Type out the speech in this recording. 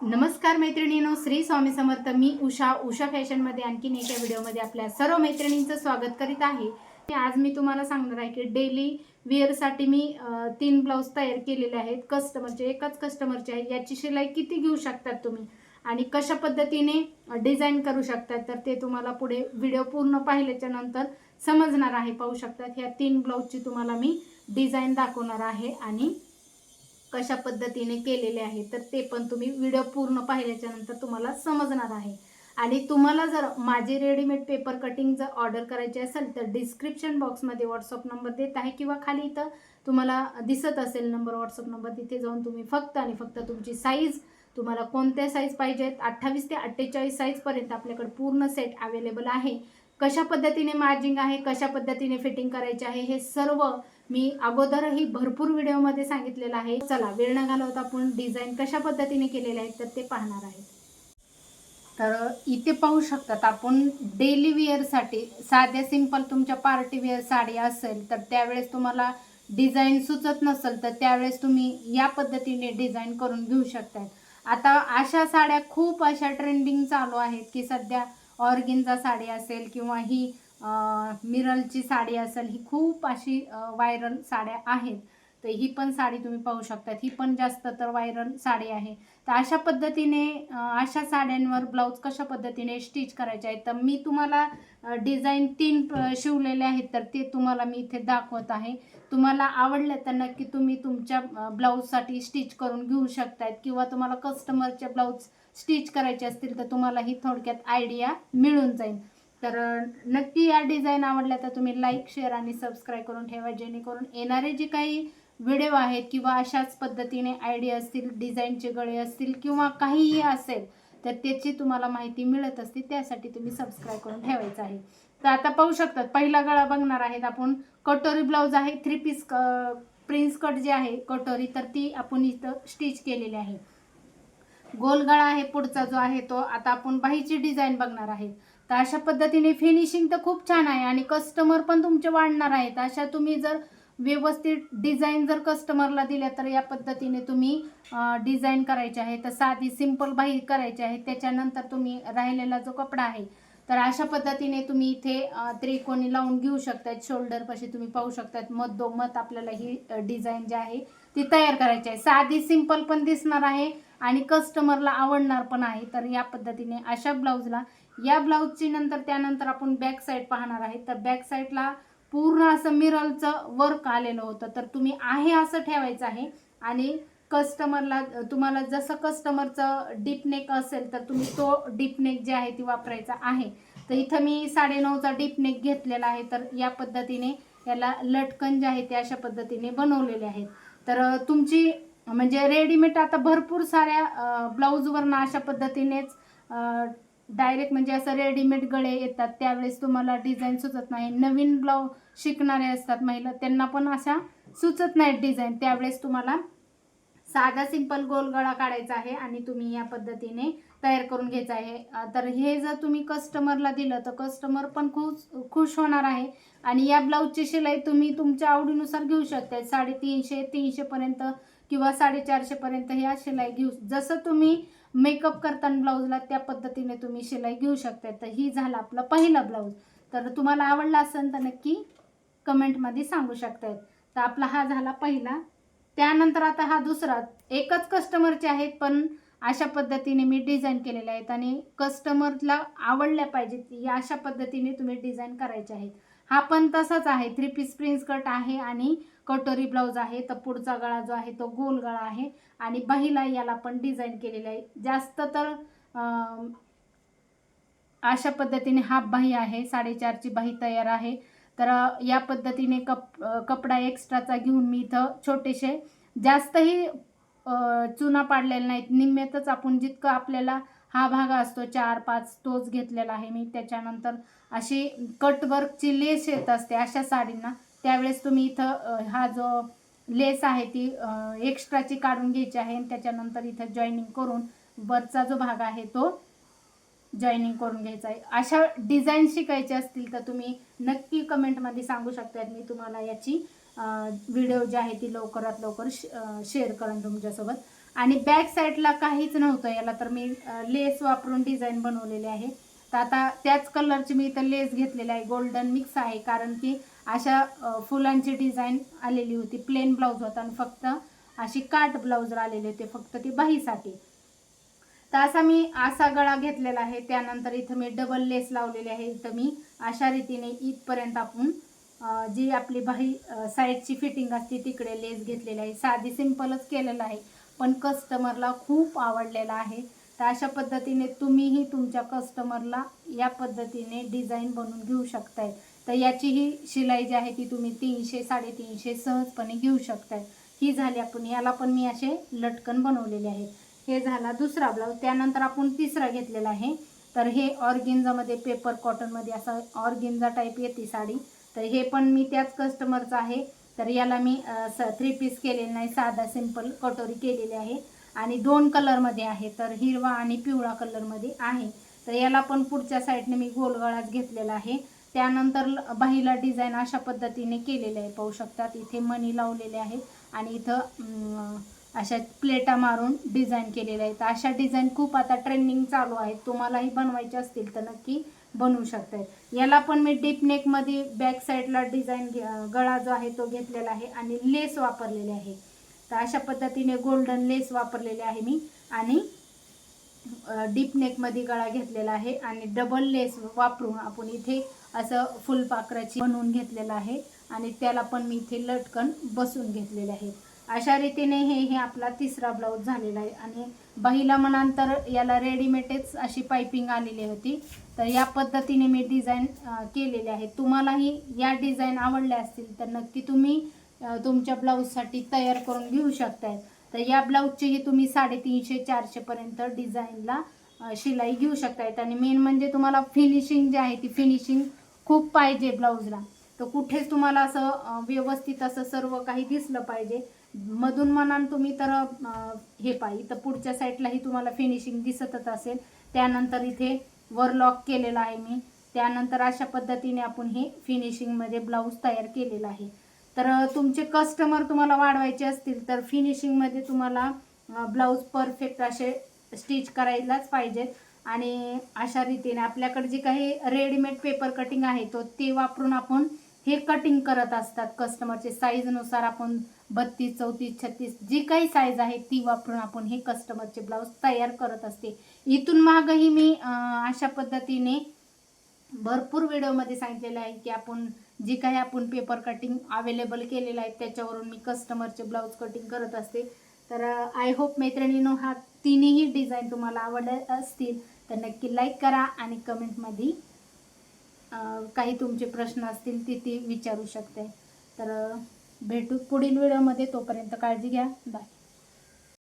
नमस्कार मैत्रिणींनो, श्री स्वामी समर्थ. मी उषा फॅशनमध्ये आणखीन एका व्हिडिओमध्ये आपल्या सर्व मैत्रिणींचं स्वागत करीत आहे. आज मी तुम्हाला सांगणार आहे की डेली वेअरसाठी मी 3 ब्लाऊज तयार केलेले आहेत. एकाच कस्टमरचे आहे. याची शिलाई किती घेऊ शकतात तुम्ही आणि कशा पद्धतीने डिझाईन करू शकतात, तर ते तुम्हाला पुढे व्हिडिओ पूर्ण पाहिल्याच्या नंतर समजणार आहे. पाहू शकतात, ह्या 3 ब्लाऊजची तुम्हाला मी डिझाईन दाखवणार आहे आणि कशा पद्धतीने केलेले आहे, तर ते पण तुम्ही व्हिडिओ पूर्ण पाहिल्याच्या नंतर तुम्हाला समजणार आहे. आणि तुम्हाला जर माझे रेडीमेड पेपर कटिंग जर ऑर्डर करायचे असेल तर डिस्क्रिप्शन बॉक्समध्ये व्हॉट्सअप नंबर देत आहे किंवा खाली इथं तुम्हाला दिसत असेल नंबर, व्हॉट्सअप नंबर. तिथे जाऊन तुम्ही फक्त आणि फक्त तुमची साईज, तुम्हाला कोणत्या साईज पाहिजेत, 28 ते 48 साईजपर्यंत आपल्याकडे पूर्ण सेट अवेलेबल आहे. कशा पद्धतीने मार्जिंग आहे, कशा पद्धतीने फिटिंग करायचे आहे, हे सर्व मी अगोदरही भरपूर व्हिडिओमध्ये सांगितलेलं आहे. चला वेळ न घालवता आपण डिझाईन कशा पद्धतीने केलेले आहेत तर ते पाहणार आहेत. तर इथे पाहू शकतात आपण डेली वेअरसाठी साध्या सिंपल तुमच्या पार्टी वेअर साडी असेल तर त्यावेळेस तुम्हाला डिझाईन सुचत नसेल तर त्यावेळेस तुम्ही या पद्धतीने डिझाईन करून घेऊ शकता. आता अशा साड्या खूप अशा ट्रेंडिंग चालू आहेत की सध्या ऑर्गिन्झा साडी असेल किंवा ही मिरलची साडी असेल, ही खूप अशी व्हायरल साड्या आहेत. तर ही पण साडी तुम्ही पाहू शकता, ही पण जास्त तर व्हायरल साडी आहे. तर अशा पद्धतीने अशा साड्यांवर ब्लाऊज कशा पद्धतीने स्टिच करायचे आहे, तर मी तुम्हाला डिझाईन 3 शिवलेले आहेत, तर ते तुम्हाला मी इथे दाखवत आहे. तुम्हाला आवडलं तर नक्की तुम्ही तुमच्या ब्लाऊजसाठी स्टिच करून घेऊ शकतायत किंवा तुम्हाला कस्टमरचे ब्लाऊज स्टिच करायचे असतील तर तुम्हाला ही थोडक्यात आयडिया मिळून जाईल. तर नक्की या डिझाईन आवडल्या तर तुम्ही लाईक, शेअर आणि सबस्क्राईब करून ठेवा, जेणेकरून येणारे जे काही व्हिडिओ आहेत किंवा अशाच पद्धतीने आयडिया असतील, डिझाईनचे गळे असतील किंवा काहीही असेल तर त्याची तुम्हाला माहिती मिळत असते. त्यासाठी तुम्ही सबस्क्राईब करून ठेवायचं आहे. तर आता पाहू शकतात पहिला गळा बघणार आहेत आपण. कटोरी ब्लाऊज आहे, 3 पीस प्रिन्स कट जे आहे कटोरी, तर ती आपण इथं स्टिच केलेली आहे. गोल गळा आहे पुढचा जो आहे तो. आता आपण बाहीची डिझाईन बघणार आहे. तर अशा पद्धतीने फिनिशिंग तर खूप छान आहे आणि कस्टमर पण तुमचे वाढणार आहेत. अशा तुम्ही जर व्यवस्थित डिझाईन जर कस्टमरला दिल्या तर या पद्धतीने तुम्ही डिझाईन करायचे आहे. तर साधी सिंपल बाही करायची आहे. त्याच्यानंतर तुम्ही राहिलेला जो कपडा आहे तर अशा पद्धतीने तुम्ही इथे त्रिकोणी लावून घेऊ शकतात. शोल्डरपाशी तुम्ही पाहू शकतात मधोमध आपल्याला ही डिझाईन जी आहे ती तयार करायची आहे. साधी सिंपल पण दिसणार आहे आणि कस्टमरला आवडणार पण आहे. तर या पद्धतीने अशा ब्लाऊजला, या ब्लाऊजची नंतर त्यानंतर आपण बॅक साईड पाहणार आहे. तर बॅक साईडला पूर्ण असं मिररचं वर्क आलेलं होतं, तर तुम्ही आहे असं ठेवायचं आहे आणि कस्टमरला तुम्हाला जसं कस्टमरचं डीप नेक असेल तर तुम्ही तो डीप नेक जे आहे ती वापरायचा आहे. तर इथं मी 9.5चा डीप नेक घेतलेला आहे. तर या पद्धतीने याला लटकन जे आहे ते अशा पद्धतीने बनवलेले आहेत. तर तुमची म्हणजे रेडीमेड आता भरपूर साऱ्या ब्लाऊजवरनं अशा पद्धतीनेच डायरेक्ट म्हणजे असं रेडीमेड गळे येतात. त्यावेळेस तुम्हाला डिझाईन सुचत नाही. नवीन ब्लाऊज शिकणारे असतात महिला, त्यांना पण अशा सुचत नाहीत डिझाईन. त्यावेळेस तुम्हाला साधा सिंपल गोल गळा काढायचा आहे आणि तुम्ही या पद्धतीने तयार करून घ्यायचं आहे. तर हे जर तुम्ही कस्टमरला दिलं तर कस्टमर पण खूप खुश होणार आहे. आणि या ब्लाऊजची शिलाई तुम्ही तुमच्या आवडीनुसार घेऊ शकता. 350, 300 पर्यंत किंवा 450 पर्यंत ह्या शिलाई घेऊ, जसं तुम्ही मेकअप करताना ब्लाऊजला त्या पद्धतीने तुम्ही शिलाई घेऊ शकता. तर ही झाला आपला पहिला ब्लाऊज. तर तुम्हाला आवडला असेल तर नक्की कमेंटमध्ये सांगू शकतायत. तर आपला हा झाला पहिला. त्यानंतर आता हा दुसरा, एकच कस्टमरचे आहेत पण अशा पद्धतीने मी डिझाईन केलेले आहेत आणि कस्टमरला आवडल्या पाहिजेत या अशा पद्धतीने तुम्ही डिझाईन करायचे आहेत. हा पण तसाच आहे, 3 पीस प्रिन्स कट आहे आणि कटोरी ब्लाऊज आहे. तर पुढचा गळा जो आहे तो गोल गळा आहे आणि बाहीला याला पण डिझाईन केलेली आहे. जास्त तर अशा पद्धतीने हाफ बाही आहे, 4.5ची बाही तयार आहे. तर या पद्धतीने कपडा एक्स्ट्राचा घेऊन मी इथं छोटेसे, जास्तही चुना पाडलेला नाहीत, निम्म्यातच आपण जितकं आपल्याला हा भाग असतो 4-5 तोच घेतलेला आहे मी. त्याच्यानंतर अशी कटवर्कची लेस येत असते अशा साडींना, त्यावेळेस तुम्ही इथं हा जो लेस आहे ती एक्स्ट्राची काढून घ्यायची आहे आणि त्याच्यानंतर इथं जॉईनिंग करून वरचा जो भाग आहे तो जॉईनिंग करून घ्यायचं आहे. अशा डिझाईन शिकायचे असतील तर तुम्ही नक्की कमेंटमध्ये सांगू शकता. मी तुम्हाला याची व्हिडिओ जी आहे ती लवकरात लवकर शेअर करेन तुमच्यासोबत. आणि बॅक साईडला काहीच नव्हतं याला, तर मी लेस वापरून डिझाईन बनवलेले आहे. तर आता त्याच कलरची मी इथं लेस घेतलेली आहे, गोल्डन मिक्स आहे, कारण की अशा फुलांची डिझाईन आलेली होती. प्लेन ब्लाऊज होता आणि फक्त अशी काट ब्लाऊज आलेले होते फक्त ती बाहीसाठी. तर असा मी असा गळा घेतलेला आहे. त्यानंतर इथं मी डबल लेस लावलेली आहे. इथं मी अशा रीतीने इथपर्यंत आपण जी आपली बाही साईडची फिटिंग असते तिकडे लेस घेतलेली आहे. साधी सिंपलच केलेलं आहे, पण कस्टमरला खूप आवडलेला आहे. तर अशा पद्धतीने तुम्हीही तुमच्या कस्टमरला या पद्धतीने डिझाईन बनवून घेऊ शकताय. तर याची ही शिलाई जी आहे ती तुम्ही 300 350 सहजपणे घेऊ शकताय. ही झाली. आपण याला पण मी असे लटकन बनवलेले आहेत. हे झाला दुसरा ब्लाऊज. त्यानंतर आपण तिसरा घेतलेला आहे. तर हे ऑर्गेन्झामध्ये पेपर कॉटनमध्ये असा ऑर्गेन्झा टाईप येते साडी. तर हे पण मी त्याच कस्टमरचं आहे. तर याला मी 3 पीस केलेलं नाही, साधा सिंपल कटोरी केलेली आहे आणि 2 कलरमध्ये आहे. तर हिरवा आणि पिवळा कलरमध्ये आहे. तर याला पण पुढच्या साईडने मी गोलगळाच घेतलेला आहे. त्यानंतर बाहीला डिझाईन अशा पद्धतीने केलेले आहे, पाहू शकतात. इथे मणी लावलेले आहेत आणि इथं अशा प्लेटा मारून डिझाईन केलेल्या आहेत. अशा डिझाईन खूप आता ट्रेंडिंग चालू आहेत. तुम्हालाही बनवायचे असतील तर नक्की बनवू शकताय. याला पण मी डीप नेकमध्ये बॅक साईडला डिझाईन गळा जो आहे तो घेतलेला आहे आणि लेस वापरलेले आहे. तर अशा पद्धतीने गोल्डन लेस वापरलेले आहे मी आणि डीप नेकमध्ये गळा घेतलेला आहे आणि डबल लेस वापरून आपण इथे असं फुलपाखराची बनवून घेतलेलं आहे आणि त्याला पण मी इथे लटकन बसून घेतलेले आहे. अशा रीतीने हे आपला तिसरा ब्लाऊज झालेला आहे. आणि बाहीला म्हणांतर याला रेडीमेडच अशी पायपिंग आलेली होती. तर या पद्धतीने मी डिझाईन केलेले आहे. तुम्हालाही या डिझाईन आवडल्या असतील तर नक्की तुम्ही तुमच्या ब्लाऊजसाठी तयार करून घेऊ शकताय. तर या ब्लाऊजचीही तुम्ही 350 400 पर्यंत डिझाईनला शिलाई घेऊ शकतायत. आणि मेन म्हणजे तुम्हाला फिनिशिंग जी आहे ती फिनिशिंग खूप पाहिजे ब्लाऊजला. तर कुठेच तुम्हाला असं व्यवस्थित असं सर्व काही दिसलं पाहिजे. मधून म्हणाल तुम्ही तर हे पाहिजे तर पुढच्या साईडलाही तुम्हाला फिनिशिंग दिसतच असेल. त्यानंतर इथे वर लॉक केलेला आहे मी. त्यानंतर अशा पद्धतीने आपण हे फिनिशिंगमध्ये ब्लाऊज तयार केलेला आहे. तर तुमचे कस्टमर तुम्हाला वाढवायचे असतील तर फिनिशिंगमध्ये तुम्हाला ब्लाऊज परफेक्ट असे स्टिच करायलाच पाहिजेत. आणि अशा रीतीने आपल्याकडे जे काही रेडीमेड पेपर कटिंग आहे ते वापरून आपण हे कटिंग करत असतात. कस्टमरचे साईजनुसार आपण 32 34 36 जी काही साईज आहे ती वापरून आपण हे कस्टमरचे ब्लाऊज तयार करत असते. इथून मागही मी अशा पद्धतीने भरपूर व्हिडिओमध्ये सांगितलेलं आहे की आपण जी काही आपण पेपर कटिंग अवेलेबल केलेलं आहे त्याच्यावरून मी कस्टमरचे ब्लाऊज कटिंग करत असते. तर आय होप मैत्रिणींनो हा तिन्ही डिझाईन तुम्हाला आवडत असतील तर नक्की लाईक करा आणि कमेंटमध्ये काही तुमचे प्रश्न असतील ते विचारू शकते. तर भेटू पुढील व्हिडिओमध्ये. तोपर्यंत काळजी घ्या. बाय.